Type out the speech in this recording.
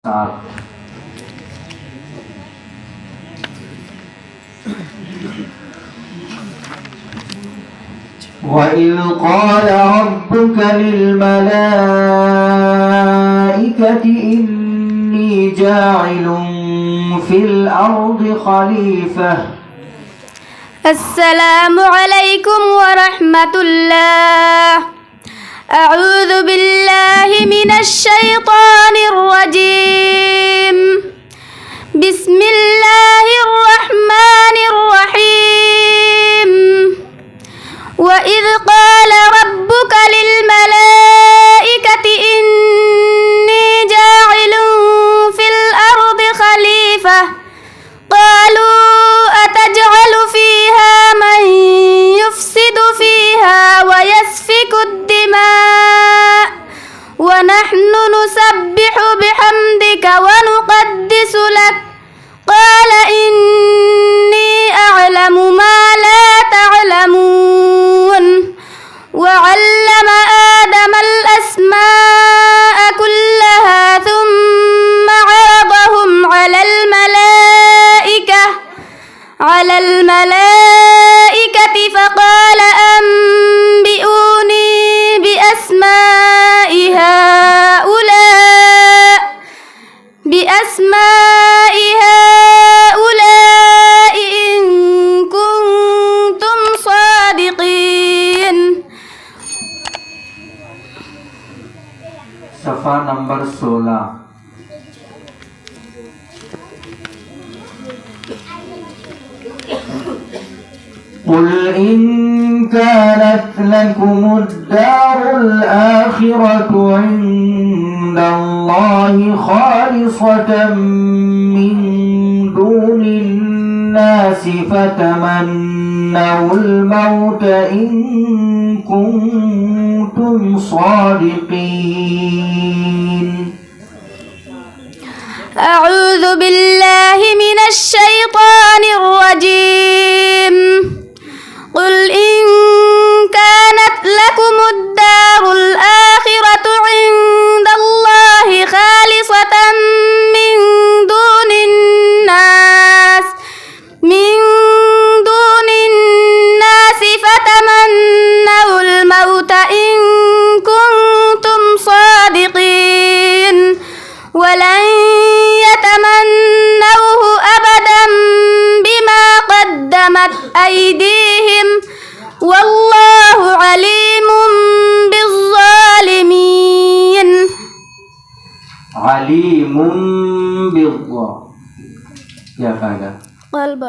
وإذ قال ربك للملائكة إني جاعل في الأرض خليفة. السلام عليكم ورحمة الله. أعوذ بالله من الشيطان الرجيم. بسم الله الرحمن الرحيم. وإذ قال ربك للملائكة إني جاعل في الأرض خليفة قالوا أتجعل فيها من يفسد فيها ويسفك الدماء ونحن نسبح بحمدك ونقدس لك قال إني أعلم ما لا تعلمون. وعلم آدم الأسماء كلها ثم عرضهم على الملائكة فقال أنبئوني بأسماء هؤلاء إن كنتم صادقين. صفحہ نمبر 16. قل إن كانت لكم الدار الآخرة عند الله خالصة من دون الناس فتمنوا الموت إن كنتم صادقين. أعوذ بالله من الشيطان الرجيم. قل إن كانت لكم الدار الآخرة عند الله خالصة من دون الناس فتمنوا الموت إن كنتم صادقين ولن يتمنوه أبدا بما قدمت أيديهم والله عليم بالظالمين. عليم بالظالمين. क्या कहेगा? قلب